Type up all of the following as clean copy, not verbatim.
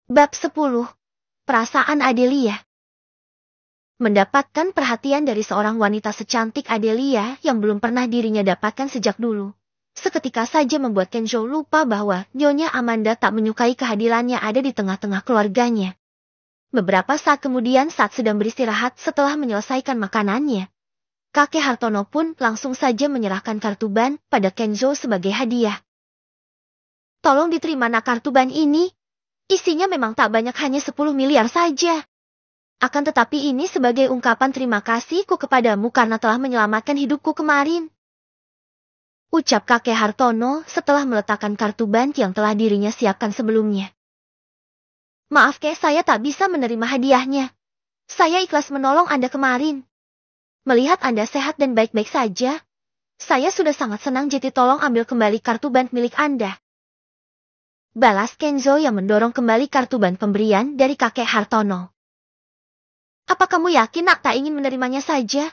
Bab 10. Perasaan Adelia. Mendapatkan perhatian dari seorang wanita secantik Adelia yang belum pernah dirinya dapatkan sejak dulu, seketika saja membuat Kenzo lupa bahwa Nyonya Amanda tak menyukai kehadirannya ada di tengah-tengah keluarganya. Beberapa saat kemudian saat sedang beristirahat setelah menyelesaikan makanannya, kakek Hartono pun langsung saja menyerahkan kartu ban pada Kenzo sebagai hadiah. Tolong diterima nak, kartu ban ini. Isinya memang tak banyak, hanya 10 miliar saja. Akan tetapi ini sebagai ungkapan terima kasihku kepadamu karena telah menyelamatkan hidupku kemarin. Ucap kakek Hartono setelah meletakkan kartu ban yang telah dirinya siapkan sebelumnya. Maaf kek, saya tak bisa menerima hadiahnya. Saya ikhlas menolong Anda kemarin. Melihat Anda sehat dan baik-baik saja, saya sudah sangat senang, jadi tolong ambil kembali kartu ban milik Anda. Balas Kenzo yang mendorong kembali kartu ban pemberian dari kakek Hartono. Apa kamu yakin nak tak ingin menerimanya saja?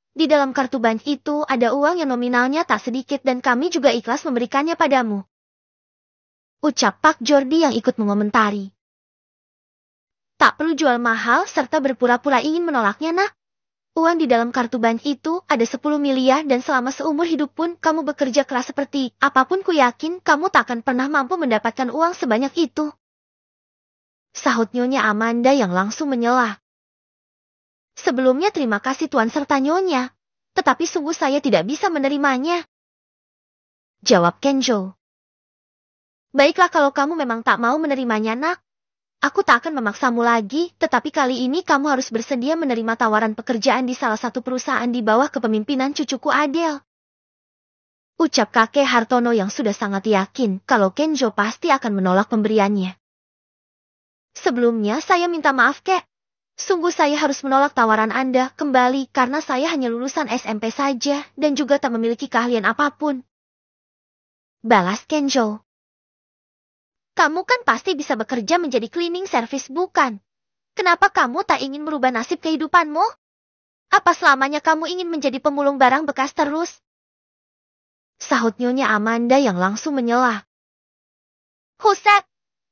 Di dalam kartu ban itu ada uang yang nominalnya tak sedikit dan kami juga ikhlas memberikannya padamu. Ucap Pak Jordi yang ikut mengomentari. Tak perlu jual mahal serta berpura-pura ingin menolaknya nak. Uang di dalam kartu ban itu ada 10 miliar dan selama seumur hidup pun kamu bekerja keras seperti apapun, ku yakin kamu tak akan pernah mampu mendapatkan uang sebanyak itu. Sahut Nyonya Amanda yang langsung menyela. Sebelumnya terima kasih Tuan serta Nyonya, tetapi sungguh saya tidak bisa menerimanya. Jawab Kenzo. Baiklah kalau kamu memang tak mau menerimanya nak. Aku tak akan memaksamu lagi, tetapi kali ini kamu harus bersedia menerima tawaran pekerjaan di salah satu perusahaan di bawah kepemimpinan cucuku Adele. Ucap kakek Hartono yang sudah sangat yakin kalau Kenzo pasti akan menolak pemberiannya. Sebelumnya saya minta maaf kek. Sungguh saya harus menolak tawaran Anda kembali karena saya hanya lulusan SMP saja dan juga tak memiliki keahlian apapun. Balas Kenzo. Kamu kan pasti bisa bekerja menjadi cleaning service, bukan? Kenapa kamu tak ingin merubah nasib kehidupanmu? Apa selamanya kamu ingin menjadi pemulung barang bekas terus? Sahut Nyonya Amanda yang langsung menyela. Huset!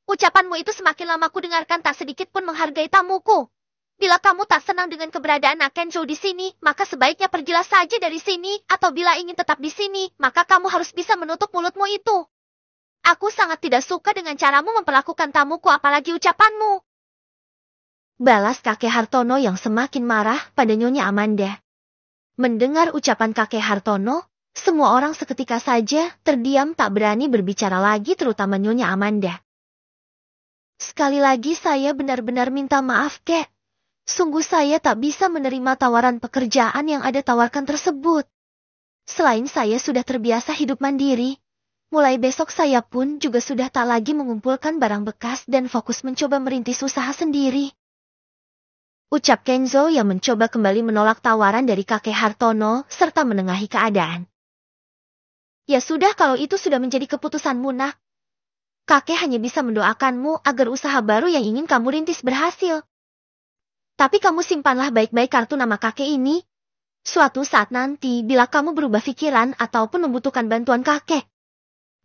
Ucapanmu itu semakin lama ku dengarkan tak sedikit pun menghargai tamuku. Bila kamu tak senang dengan keberadaan Kenzo di sini, maka sebaiknya pergilah saja dari sini, atau bila ingin tetap di sini, maka kamu harus bisa menutup mulutmu itu. Aku sangat tidak suka dengan caramu memperlakukan tamuku, apalagi ucapanmu. Balas kakek Hartono yang semakin marah pada Nyonya Amanda. Mendengar ucapan kakek Hartono, semua orang seketika saja terdiam tak berani berbicara lagi, terutama Nyonya Amanda. Sekali lagi saya benar-benar minta maaf kek. Sungguh saya tak bisa menerima tawaran pekerjaan yang Anda tawarkan tersebut. Selain saya sudah terbiasa hidup mandiri, mulai besok saya pun juga sudah tak lagi mengumpulkan barang bekas dan fokus mencoba merintis usaha sendiri. Ucap Kenzo yang mencoba kembali menolak tawaran dari kakek Hartono serta menengahi keadaan. Ya sudah, kalau itu sudah menjadi keputusanmu nak. Kakek hanya bisa mendoakanmu agar usaha baru yang ingin kamu rintis berhasil. Tapi kamu simpanlah baik-baik kartu nama kakek ini. Suatu saat nanti bila kamu berubah pikiran ataupun membutuhkan bantuan kakek,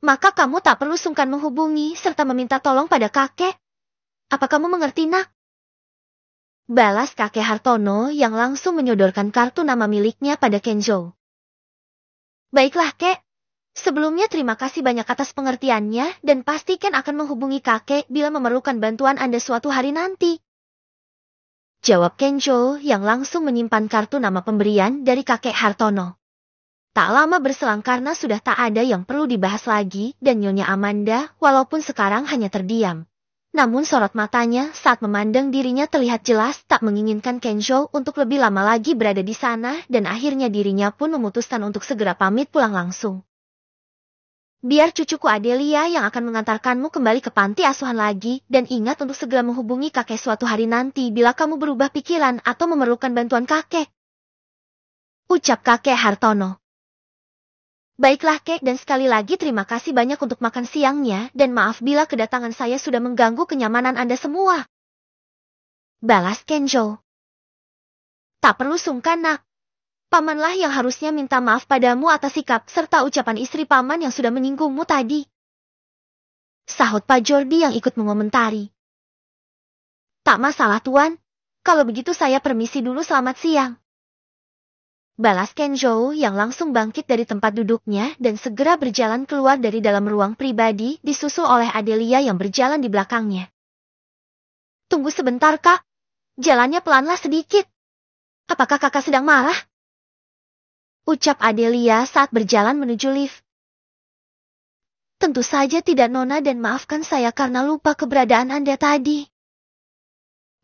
maka kamu tak perlu sungkan menghubungi serta meminta tolong pada kakek. Apa kamu mengerti nak? Balas kakek Hartono yang langsung menyodorkan kartu nama miliknya pada Kenzo. Baiklah kek. Sebelumnya terima kasih banyak atas pengertiannya dan pastikan akan menghubungi kakek bila memerlukan bantuan Anda suatu hari nanti. Jawab Kenzo yang langsung menyimpan kartu nama pemberian dari kakek Hartono. Tak lama berselang karena sudah tak ada yang perlu dibahas lagi dan Nyonya Amanda walaupun sekarang hanya terdiam. Namun sorot matanya saat memandang dirinya terlihat jelas tak menginginkan Kenzo untuk lebih lama lagi berada di sana dan akhirnya dirinya pun memutuskan untuk segera pamit pulang langsung. Biar cucuku Adelia yang akan mengantarkanmu kembali ke panti asuhan lagi dan ingat untuk segera menghubungi kakek suatu hari nanti bila kamu berubah pikiran atau memerlukan bantuan kakek. Ucap kakek Hartono. Baiklah kek, dan sekali lagi terima kasih banyak untuk makan siangnya dan maaf bila kedatangan saya sudah mengganggu kenyamanan Anda semua. Balas Kenzo. Tak perlu sungkan nak. Pamanlah yang harusnya minta maaf padamu atas sikap serta ucapan istri paman yang sudah menyinggungmu tadi. Sahut Pak Jordi yang ikut mengomentari. Tak masalah tuan, kalau begitu saya permisi dulu, selamat siang. Balas Kenzo yang langsung bangkit dari tempat duduknya dan segera berjalan keluar dari dalam ruang pribadi disusul oleh Adelia yang berjalan di belakangnya. Tunggu sebentar kak, jalannya pelanlah sedikit. Apakah kakak sedang marah? Ucap Adelia saat berjalan menuju lift. Tentu saja tidak Nona, dan maafkan saya karena lupa keberadaan Anda tadi.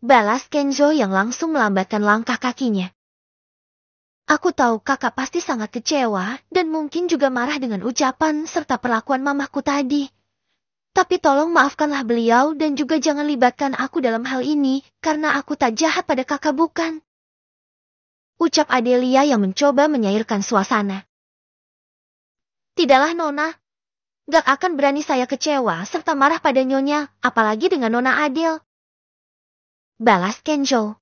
Balas Kenzo yang langsung melambatkan langkah kakinya. Aku tahu kakak pasti sangat kecewa dan mungkin juga marah dengan ucapan serta perlakuan mamaku tadi. Tapi tolong maafkanlah beliau dan juga jangan libatkan aku dalam hal ini karena aku tak jahat pada kakak, bukan? Ucap Adelia yang mencoba menyairkan suasana. Tidaklah Nona, gak akan berani saya kecewa serta marah pada Nyonya, apalagi dengan Nona Adel. Balas Kenzo.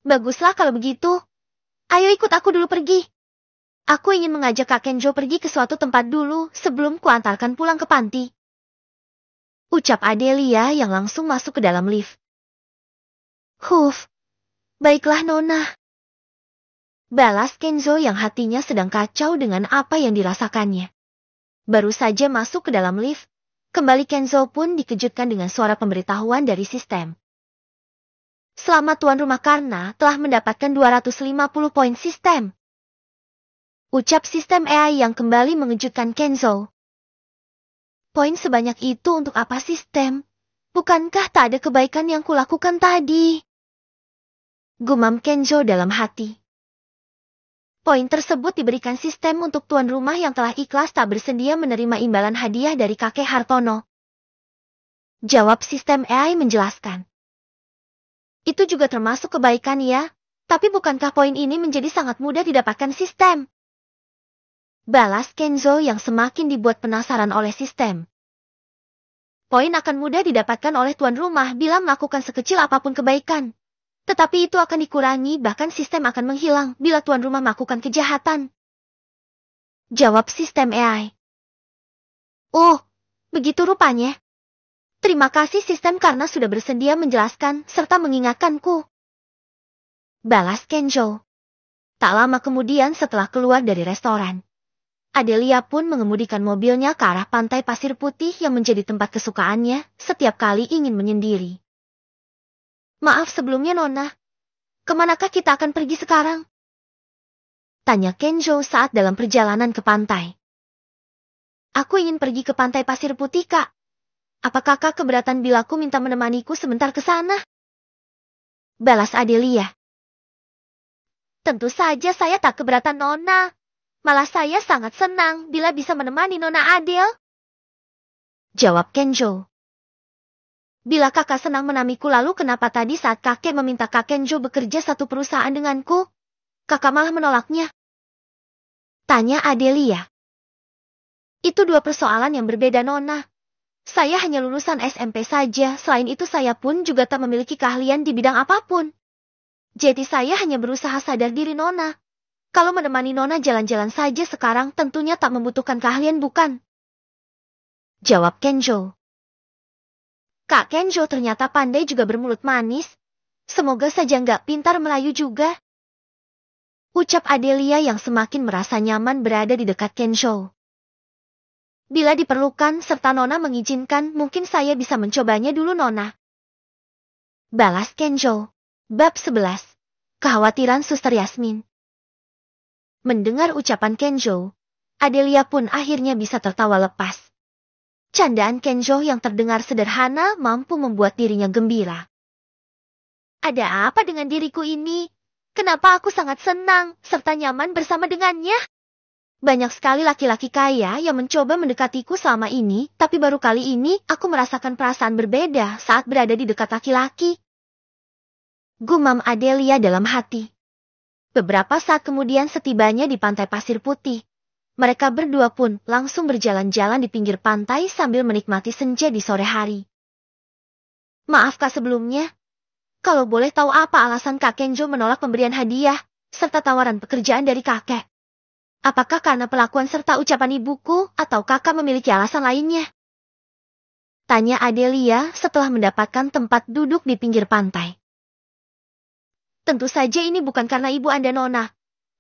Baguslah kalau begitu. Ayo ikut aku dulu pergi. Aku ingin mengajak Kak Kenzo pergi ke suatu tempat dulu sebelum kuantarkan pulang ke panti. Ucap Adelia yang langsung masuk ke dalam lift. Baiklah Nona. Balas Kenzo yang hatinya sedang kacau dengan apa yang dirasakannya. Baru saja masuk ke dalam lift, kembali Kenzo pun dikejutkan dengan suara pemberitahuan dari sistem. Selamat tuan rumah karena telah mendapatkan 250 poin sistem. Ucap sistem AI yang kembali mengejutkan Kenzo. Poin sebanyak itu untuk apa sistem? Bukankah tak ada kebaikan yang kulakukan tadi? Gumam Kenzo dalam hati. Poin tersebut diberikan sistem untuk tuan rumah yang telah ikhlas tak bersedia menerima imbalan hadiah dari kakek Hartono. Jawab sistem AI menjelaskan. Itu juga termasuk kebaikan ya, tapi bukankah poin ini menjadi sangat mudah didapatkan sistem? Balas Kenzo yang semakin dibuat penasaran oleh sistem. Poin akan mudah didapatkan oleh tuan rumah bila melakukan sekecil apapun kebaikan. Tetapi itu akan dikurangi, bahkan sistem akan menghilang bila tuan rumah melakukan kejahatan. Jawab sistem AI. Oh, begitu rupanya. Terima kasih sistem karena sudah bersedia menjelaskan serta mengingatkanku. Balas Kenzo. Tak lama kemudian setelah keluar dari restoran, Adelia pun mengemudikan mobilnya ke arah pantai pasir putih yang menjadi tempat kesukaannya setiap kali ingin menyendiri. Maaf sebelumnya Nona, kemanakah kita akan pergi sekarang? Tanya Kenzo saat dalam perjalanan ke pantai. Aku ingin pergi ke pantai pasir putih kak. Apakah kakak keberatan bila aku minta menemaniku sebentar ke sana? Balas Adelia. Tentu saja saya tak keberatan Nona. Malah saya sangat senang bila bisa menemani Nona Adel. Jawab Kenzo. Bila kakak senang menamiku lalu kenapa tadi saat kakek meminta Kak Kenzo bekerja satu perusahaan denganku, kakak malah menolaknya? Tanya Adelia. Itu dua persoalan yang berbeda Nona. Saya hanya lulusan SMP saja, selain itu saya pun juga tak memiliki keahlian di bidang apapun. Jadi saya hanya berusaha sadar diri Nona. Kalau menemani Nona jalan-jalan saja sekarang tentunya tak membutuhkan keahlian bukan? Jawab Kenzo. Kak Kenzo ternyata pandai juga bermulut manis. Semoga saja nggak pintar Melayu juga. Ucap Adelia yang semakin merasa nyaman berada di dekat Kenzo. Bila diperlukan serta Nona mengizinkan, mungkin saya bisa mencobanya dulu Nona. Balas Kenzo. Bab 11. Kekhawatiran Suster Yasmin. Mendengar ucapan Kenzo, Adelia pun akhirnya bisa tertawa lepas. Candaan Kenzo yang terdengar sederhana mampu membuat dirinya gembira. Ada apa dengan diriku ini? Kenapa aku sangat senang serta nyaman bersama dengannya? Banyak sekali laki-laki kaya yang mencoba mendekatiku selama ini, tapi baru kali ini aku merasakan perasaan berbeda saat berada di dekat laki-laki. Gumam Adelia dalam hati. Beberapa saat kemudian setibanya di pantai pasir putih, mereka berdua pun langsung berjalan-jalan di pinggir pantai sambil menikmati senja di sore hari. Maaf kak sebelumnya, kalau boleh tahu apa alasan Kak Kenzo menolak pemberian hadiah, serta tawaran pekerjaan dari kakek? Apakah karena pelakuan serta ucapan ibuku, atau kakak memiliki alasan lainnya? Tanya Adelia setelah mendapatkan tempat duduk di pinggir pantai. Tentu saja ini bukan karena ibu Anda Nona.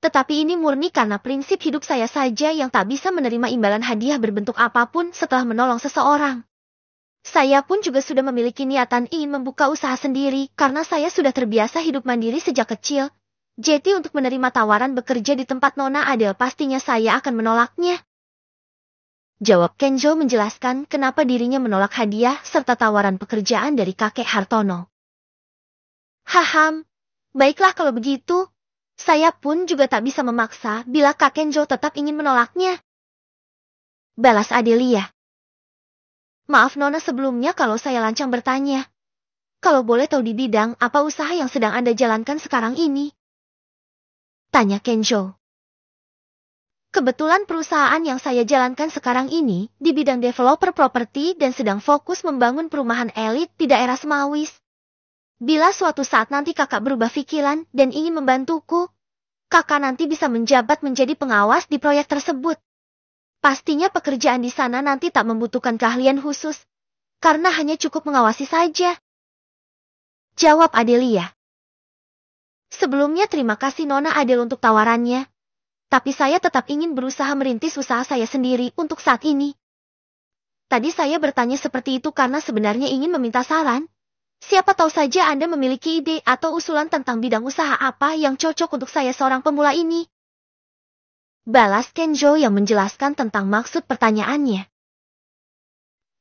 Tetapi ini murni karena prinsip hidup saya saja yang tak bisa menerima imbalan hadiah berbentuk apapun setelah menolong seseorang. Saya pun juga sudah memiliki niatan ingin membuka usaha sendiri karena saya sudah terbiasa hidup mandiri sejak kecil. Jadi untuk menerima tawaran bekerja di tempat Nona Adele pastinya saya akan menolaknya. Jawab Kenjo menjelaskan kenapa dirinya menolak hadiah serta tawaran pekerjaan dari kakek Hartono. Haham, baiklah kalau begitu. Saya pun juga tak bisa memaksa bila Kak Kenjo tetap ingin menolaknya. Balas Adelia. Maaf Nona sebelumnya kalau saya lancang bertanya. Kalau boleh tahu di bidang apa usaha yang sedang Anda jalankan sekarang ini? Tanya Kenjo. Kebetulan perusahaan yang saya jalankan sekarang ini di bidang developer properti dan sedang fokus membangun perumahan elit di daerah Semawis. Bila suatu saat nanti kakak berubah pikiran dan ingin membantuku, kakak nanti bisa menjabat menjadi pengawas di proyek tersebut. Pastinya pekerjaan di sana nanti tak membutuhkan keahlian khusus, karena hanya cukup mengawasi saja. Jawab Adelia. Sebelumnya terima kasih Nona Adele untuk tawarannya. Tapi saya tetap ingin berusaha merintis usaha saya sendiri untuk saat ini. Tadi saya bertanya seperti itu karena sebenarnya ingin meminta saran. Siapa tahu saja Anda memiliki ide atau usulan tentang bidang usaha apa yang cocok untuk saya seorang pemula ini. Balas Kenjo yang menjelaskan tentang maksud pertanyaannya.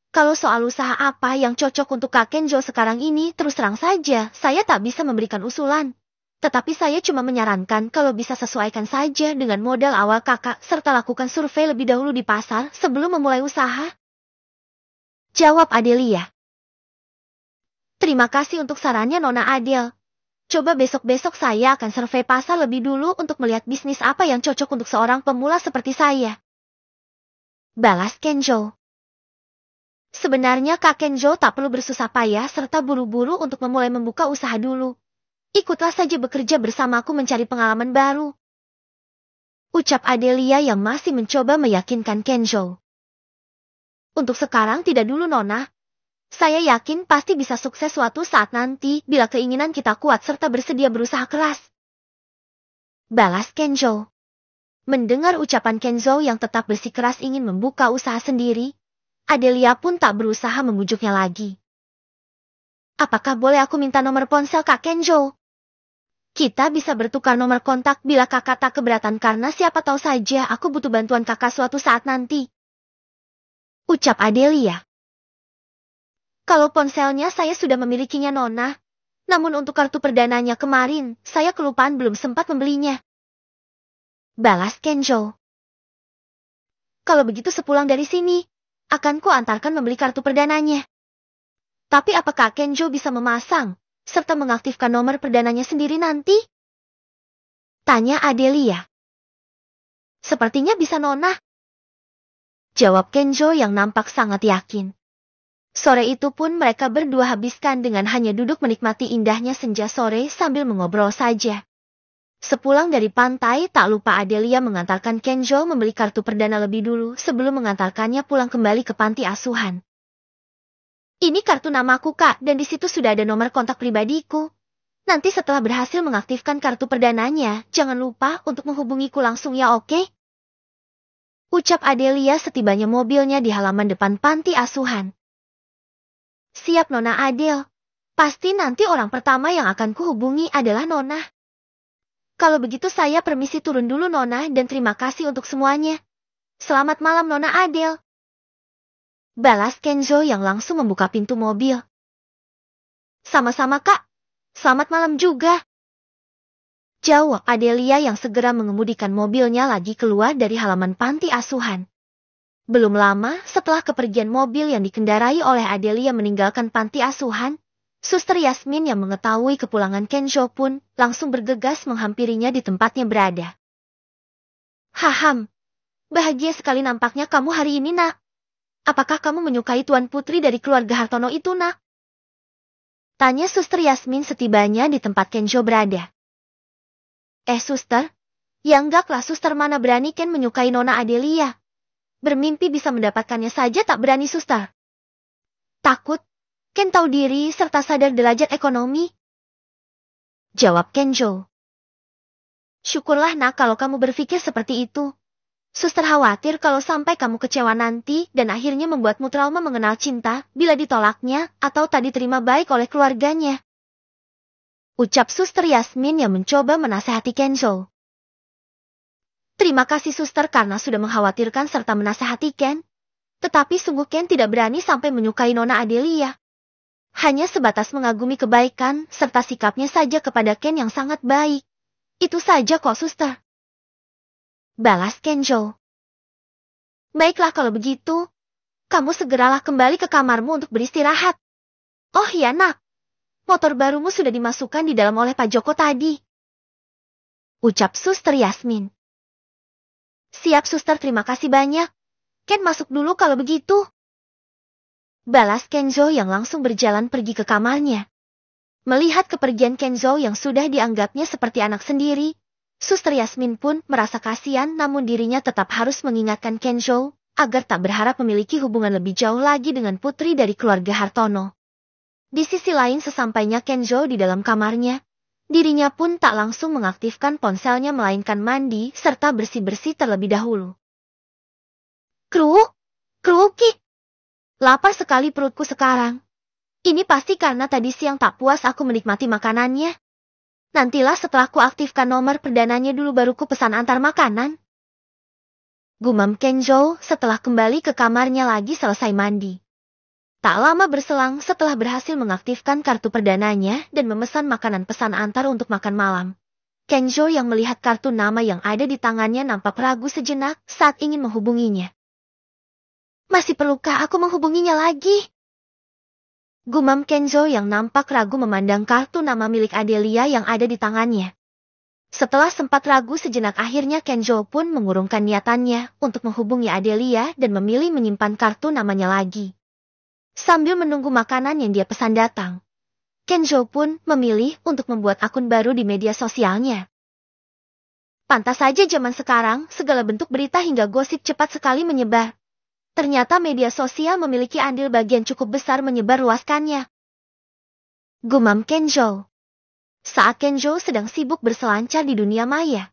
Kalau soal usaha apa yang cocok untuk Kak Kenjo sekarang ini terus terang saja, saya tak bisa memberikan usulan. Tetapi saya cuma menyarankan kalau bisa sesuaikan saja dengan modal awal kakak serta lakukan survei lebih dahulu di pasar sebelum memulai usaha. Jawab Adelia. Terima kasih untuk sarannya Nona Adele. Coba besok-besok saya akan survei pasar lebih dulu untuk melihat bisnis apa yang cocok untuk seorang pemula seperti saya. Balas Kenjo. Sebenarnya Kak Kenjo tak perlu bersusah payah serta buru-buru untuk memulai membuka usaha dulu. Ikutlah saja bekerja bersamaku mencari pengalaman baru. Ucap Adelia yang masih mencoba meyakinkan Kenjo. Untuk sekarang tidak dulu Nona. Saya yakin pasti bisa sukses suatu saat nanti bila keinginan kita kuat serta bersedia berusaha keras. Balas Kenjo. Mendengar ucapan Kenzo yang tetap bersikeras ingin membuka usaha sendiri, Adelia pun tak berusaha membujuknya lagi. Apakah boleh aku minta nomor ponsel Kak Kenjo? Kita bisa bertukar nomor kontak bila kakak tak keberatan karena siapa tahu saja aku butuh bantuan kakak suatu saat nanti. Ucap Adelia. Kalau ponselnya saya sudah memilikinya Nona. Namun untuk kartu perdananya kemarin, saya kelupaan belum sempat membelinya. Balas Kenjo. Kalau begitu sepulang dari sini, akan ku antarkan membeli kartu perdananya. Tapi apakah Kenjo bisa memasang serta mengaktifkan nomor perdananya sendiri nanti? Tanya Adelia. Sepertinya bisa Nona. Jawab Kenjo yang nampak sangat yakin. Sore itu pun mereka berdua habiskan dengan hanya duduk menikmati indahnya senja sore sambil mengobrol saja. Sepulang dari pantai tak lupa Adelia mengantarkan Kenjo membeli kartu perdana lebih dulu sebelum mengantarkannya pulang kembali ke panti asuhan. Ini kartu namaku Kak dan di situ sudah ada nomor kontak pribadiku. Nanti setelah berhasil mengaktifkan kartu perdananya, jangan lupa untuk menghubungiku langsung ya oke? Ucap Adelia setibanya mobilnya di halaman depan panti asuhan. Siap Nona Adele. Pasti nanti orang pertama yang akan kuhubungi adalah Nona. Kalau begitu saya permisi turun dulu Nona dan terima kasih untuk semuanya. Selamat malam Nona Adele. Balas Kenzo yang langsung membuka pintu mobil. Sama-sama Kak. Selamat malam juga. Jawab Adelia yang segera mengemudikan mobilnya lagi keluar dari halaman panti asuhan. Belum lama setelah kepergian mobil yang dikendarai oleh Adelia meninggalkan panti asuhan, Suster Yasmin yang mengetahui kepulangan Kenzo pun langsung bergegas menghampirinya di tempatnya berada. Haham, bahagia sekali nampaknya kamu hari ini nak. Apakah kamu menyukai Tuan Putri dari keluarga Hartono itu nak? Tanya Suster Yasmin setibanya di tempat Kenzo berada. Suster? Ya enggaklah suster mana berani Ken menyukai Nona Adelia. Bermimpi bisa mendapatkannya saja tak berani suster. Takut? Ken tahu diri serta sadar derajat ekonomi. Jawab Kenjo. Syukurlah nak kalau kamu berpikir seperti itu. Suster khawatir kalau sampai kamu kecewa nanti dan akhirnya membuatmu trauma mengenal cinta bila ditolaknya atau tak diterima baik oleh keluarganya. Ucap Suster Yasmin yang mencoba menasehati Kenzo. Terima kasih suster karena sudah mengkhawatirkan serta menasehati Ken. Tetapi sungguh Ken tidak berani sampai menyukai Nona Adelia. Hanya sebatas mengagumi kebaikan serta sikapnya saja kepada Ken yang sangat baik. Itu saja kok suster. Balas Kenjo. Baiklah kalau begitu. Kamu segeralah kembali ke kamarmu untuk beristirahat. Oh ya nak. Motor barumu sudah dimasukkan di dalam oleh Pak Joko tadi. Ucap Suster Yasmin. Siap suster, terima kasih banyak. Ken masuk dulu kalau begitu. Balas Kenzo yang langsung berjalan pergi ke kamarnya. Melihat kepergian Kenzo yang sudah dianggapnya seperti anak sendiri, Suster Yasmin pun merasa kasihan namun dirinya tetap harus mengingatkan Kenzo agar tak berharap memiliki hubungan lebih jauh lagi dengan putri dari keluarga Hartono. Di sisi lain sesampainya Kenzo di dalam kamarnya, dirinya pun tak langsung mengaktifkan ponselnya melainkan mandi serta bersih-bersih terlebih dahulu. Kruk. Lapar sekali perutku sekarang. Ini pasti karena tadi siang tak puas aku menikmati makanannya. Nantilah setelah ku aktifkan nomor perdananya dulu baru ku pesan antar makanan. Gumam Kenzo setelah kembali ke kamarnya lagi selesai mandi. Tak lama berselang setelah berhasil mengaktifkan kartu perdananya dan memesan makanan pesan antar untuk makan malam. Kenzo yang melihat kartu nama yang ada di tangannya nampak ragu sejenak saat ingin menghubunginya. Masih perlukah aku menghubunginya lagi? Gumam Kenzo yang nampak ragu memandang kartu nama milik Adelia yang ada di tangannya. Setelah sempat ragu sejenak akhirnya Kenzo pun mengurungkan niatannya untuk menghubungi Adelia dan memilih menyimpan kartu namanya lagi. Sambil menunggu makanan yang dia pesan datang, Kenzo pun memilih untuk membuat akun baru di media sosialnya. Pantas saja zaman sekarang segala bentuk berita hingga gosip cepat sekali menyebar. Ternyata media sosial memiliki andil bagian cukup besar menyebarluaskannya. Gumam Kenzo. Saat Kenzo sedang sibuk berselancar di dunia maya.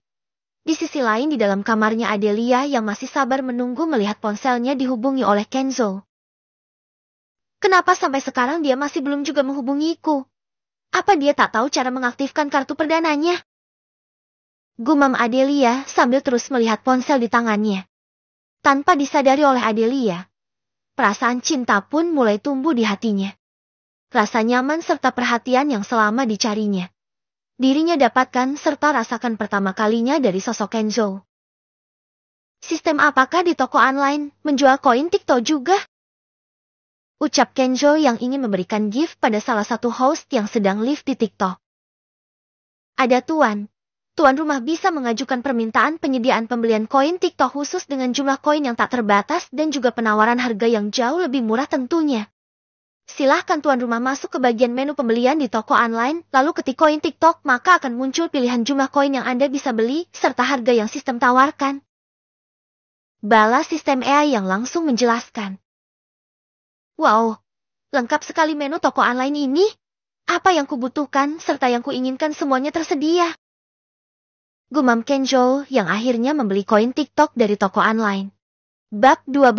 Di sisi lain di dalam kamarnya Adelia yang masih sabar menunggu melihat ponselnya dihubungi oleh Kenzo. Kenapa sampai sekarang dia masih belum juga menghubungiku? Apa dia tak tahu cara mengaktifkan kartu perdananya? Gumam Adelia sambil terus melihat ponsel di tangannya. Tanpa disadari oleh Adelia, perasaan cinta pun mulai tumbuh di hatinya. Rasa nyaman serta perhatian yang selama dicarinya. Dirinya dapatkan serta rasakan pertama kalinya dari sosok Kenzo. Sistem apakah di toko online menjual koin TikTok juga? Ucap Kenzo yang ingin memberikan gift pada salah satu host yang sedang live di TikTok. Ada tuan. Tuan rumah bisa mengajukan permintaan penyediaan pembelian koin TikTok khusus dengan jumlah koin yang tak terbatas dan juga penawaran harga yang jauh lebih murah tentunya. Silahkan tuan rumah masuk ke bagian menu pembelian di toko online, lalu ketik koin TikTok maka akan muncul pilihan jumlah koin yang Anda bisa beli serta harga yang sistem tawarkan. Balas sistem AI yang langsung menjelaskan. Wow, lengkap sekali menu toko online ini. Apa yang kubutuhkan serta yang kuinginkan semuanya tersedia. Gumam Kenzo yang akhirnya membeli koin TikTok dari toko online. Bab 12